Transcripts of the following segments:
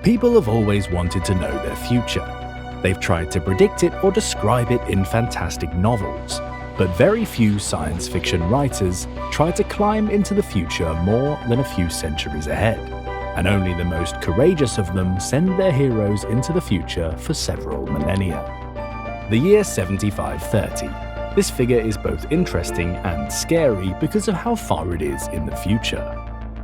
People have always wanted to know their future. They've tried to predict it or describe it in fantastic novels. But very few science fiction writers try to climb into the future more than a few centuries ahead. And only the most courageous of them send their heroes into the future for several millennia. The year 7530. This figure is both interesting and scary because of how far it is in the future.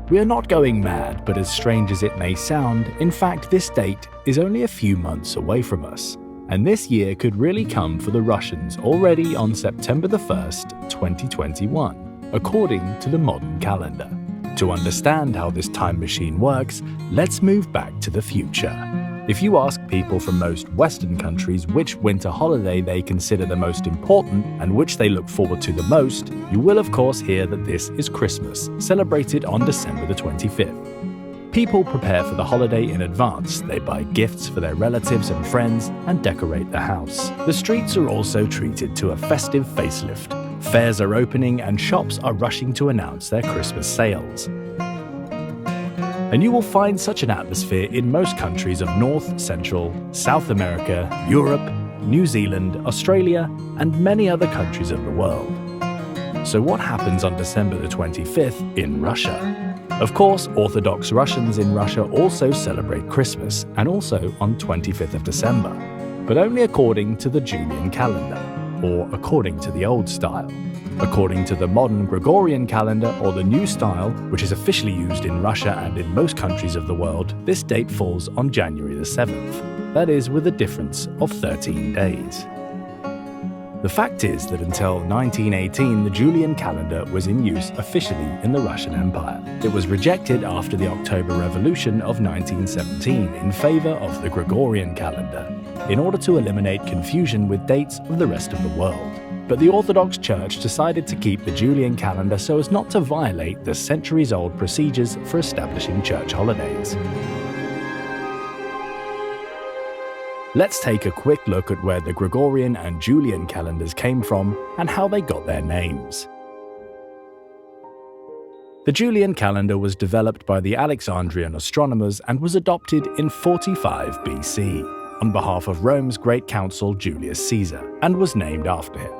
We are not going mad, but as strange as it may sound, in fact this date is only a few months away from us. And this year could really come for the Russians already on September the 1st, 2021, according to the modern calendar. To understand how this time machine works, let's move back to the future. If you ask people from most Western countries which winter holiday they consider the most important and which they look forward to the most, you will of course hear that this is Christmas, celebrated on December the 25th. People prepare for the holiday in advance. They buy gifts for their relatives and friends and decorate the house. The streets are also treated to a festive facelift. Fairs are opening and shops are rushing to announce their Christmas sales. And you will find such an atmosphere in most countries of North, Central, South America, Europe, New Zealand, Australia, and many other countries of the world. So what happens on December the 25th in Russia? Of course, Orthodox Russians in Russia also celebrate Christmas, and also on 25th of December, but only according to the Julian calendar, or according to the old style. According to the modern Gregorian calendar, or the new style, which is officially used in Russia and in most countries of the world, this date falls on January the 7th, that is with a difference of 13 days. The fact is that until 1918 the Julian calendar was in use officially in the Russian Empire. It was rejected after the October Revolution of 1917 in favor of the Gregorian calendar, in order to eliminate confusion with dates of the rest of the world. But the Orthodox Church decided to keep the Julian calendar so as not to violate the centuries-old procedures for establishing church holidays. Let's take a quick look at where the Gregorian and Julian calendars came from and how they got their names. The Julian calendar was developed by the Alexandrian astronomers and was adopted in 45 BC on behalf of Rome's great consul Julius Caesar, and was named after him.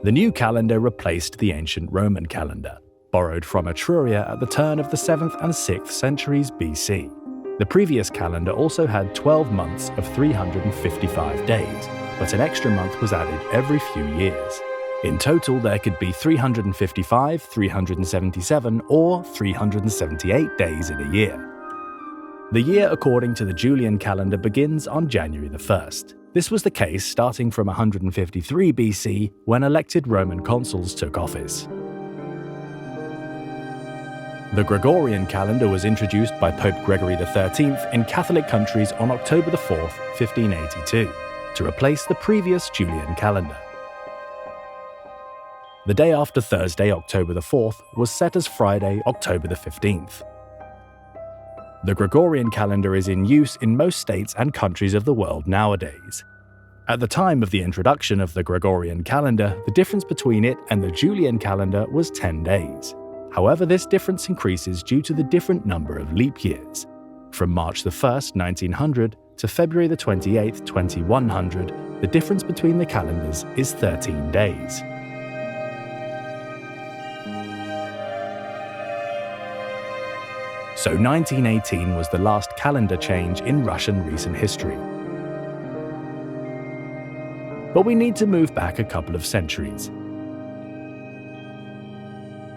The new calendar replaced the ancient Roman calendar, borrowed from Etruria at the turn of the 7th and 6th centuries BC. The previous calendar also had 12 months of 355 days, but an extra month was added every few years. In total, there could be 355, 377, or 378 days in a year. The year according to the Julian calendar begins on January the 1st. This was the case starting from 153 BC, when elected Roman consuls took office. The Gregorian calendar was introduced by Pope Gregory XIII in Catholic countries on October 4, 1582, to replace the previous Julian calendar. The day after Thursday, October 4th, was set as Friday, October 15th. The Gregorian calendar is in use in most states and countries of the world nowadays. At the time of the introduction of the Gregorian calendar, the difference between it and the Julian calendar was 10 days. However, this difference increases due to the different number of leap years. From March 1st, 1900 to February 28th, 2100, the difference between the calendars is 13 days. So 1918 was the last calendar change in Russian recent history. But we need to move back a couple of centuries.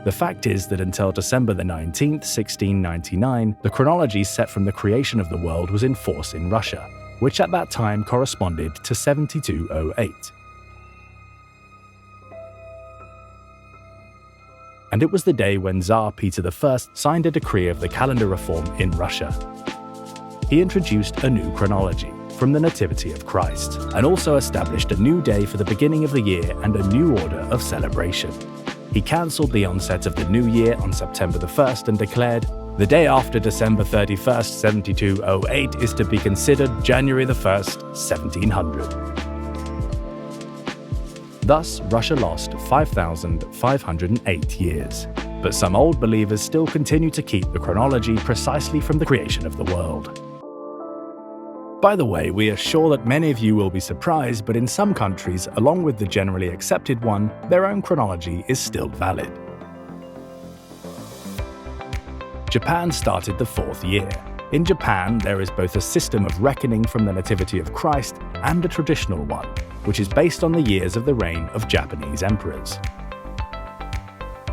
The fact is that until December the 19th, 1699, the chronology set from the creation of the world was in force in Russia, which at that time corresponded to 7208. And it was the day when Tsar Peter I signed a decree of the calendar reform in Russia. He introduced a new chronology from the Nativity of Christ, and also established a new day for the beginning of the year and a new order of celebration. He cancelled the onset of the new year on September the 1st and declared, "The day after December 31st, 7208 is to be considered January the 1st, 1700. Thus, Russia lost 5,508 years. But some old believers still continue to keep the chronology precisely from the creation of the world. By the way, we are sure that many of you will be surprised, but in some countries, along with the generally accepted one, their own chronology is still valid. Japan started the 4th year. In Japan, there is both a system of reckoning from the Nativity of Christ and a traditional one, which is based on the years of the reign of Japanese emperors.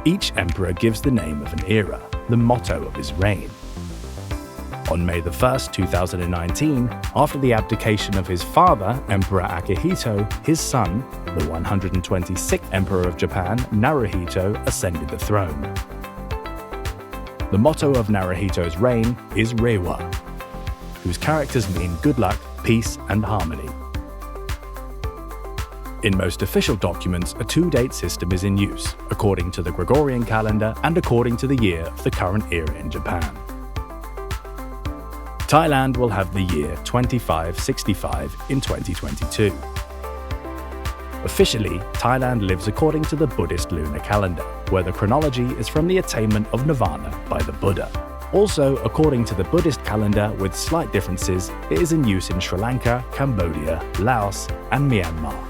Each emperor gives the name of an era, the motto of his reign. On May 1, 2019, after the abdication of his father, Emperor Akihito, his son, the 126th Emperor of Japan, Naruhito, ascended the throne. The motto of Naruhito's reign is Reiwa, whose characters mean good luck, peace, and harmony. In most official documents, a two-date system is in use, according to the Gregorian calendar and according to the year of the current era in Japan. Thailand will have the year 2565 in 2022. Officially, Thailand lives according to the Buddhist lunar calendar, where the chronology is from the attainment of nirvana by the Buddha. Also, according to the Buddhist calendar, with slight differences, it is in use in Sri Lanka, Cambodia, Laos, and Myanmar.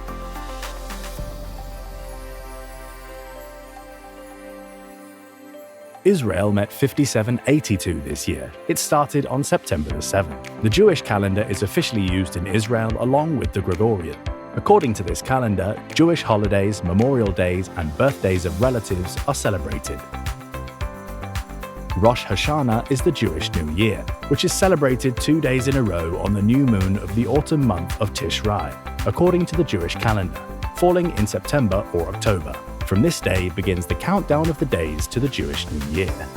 Israel met 5782 this year. It started on September 7th. The Jewish calendar is officially used in Israel along with the Gregorian. According to this calendar, Jewish holidays, memorial days, and birthdays of relatives are celebrated. Rosh Hashanah is the Jewish New Year, which is celebrated 2 days in a row on the new moon of the autumn month of Tishrei, according to the Jewish calendar, falling in September or October. From this day begins the countdown of the days to the Jewish New Year.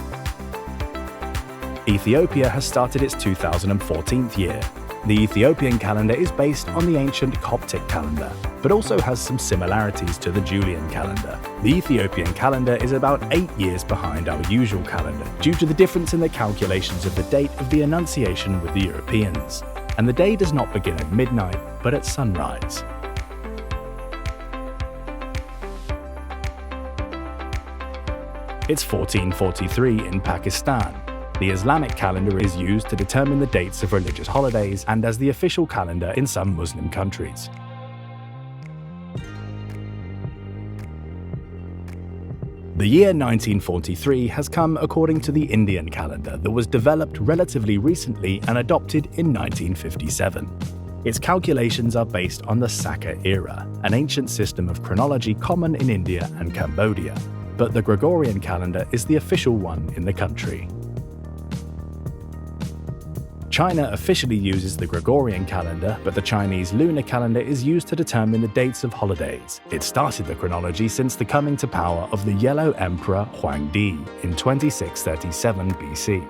Ethiopia has started its 2014th year. The Ethiopian calendar is based on the ancient Coptic calendar, but also has some similarities to the Julian calendar. The Ethiopian calendar is about 8 years behind our usual calendar due to the difference in the calculations of the date of the Annunciation with the Europeans. And the day does not begin at midnight, but at sunrise. It's 1443 in Pakistan. The Islamic calendar is used to determine the dates of religious holidays and as the official calendar in some Muslim countries. The year 1943 has come according to the Indian calendar that was developed relatively recently and adopted in 1957. Its calculations are based on the Saka era, an ancient system of chronology common in India and Cambodia, but the Gregorian calendar is the official one in the country. China officially uses the Gregorian calendar, but the Chinese lunar calendar is used to determine the dates of holidays. It started the chronology since the coming to power of the Yellow Emperor Huangdi in 2637 BC.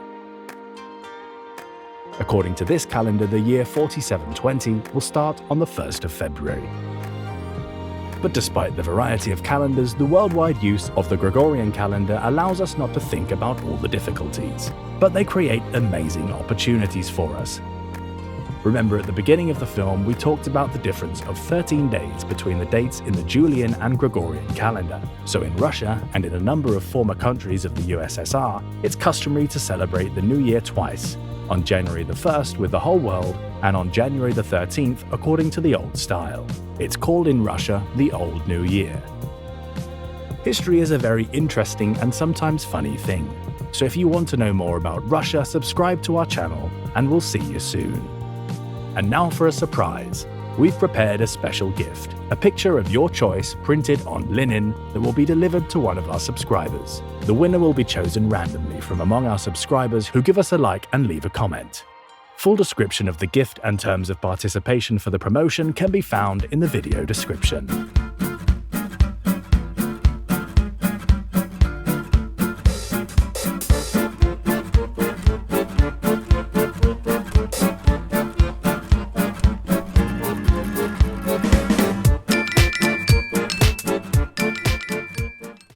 According to this calendar, the year 4720 will start on the 1st of February. But despite the variety of calendars, the worldwide use of the Gregorian calendar allows us not to think about all the difficulties. But they create amazing opportunities for us. Remember, at the beginning of the film, we talked about the difference of 13 days between the dates in the Julian and Gregorian calendar. So in Russia, and in a number of former countries of the USSR, it's customary to celebrate the New Year twice, on January the 1st with the whole world, and on January the 13th according to the old style. It's called in Russia the Old New Year. History is a very interesting and sometimes funny thing. So if you want to know more about Russia, subscribe to our channel, and we'll see you soon. And now for a surprise. We've prepared a special gift, a picture of your choice printed on linen that will be delivered to one of our subscribers. The winner will be chosen randomly from among our subscribers who give us a like and leave a comment. Full description of the gift and terms of participation for the promotion can be found in the video description.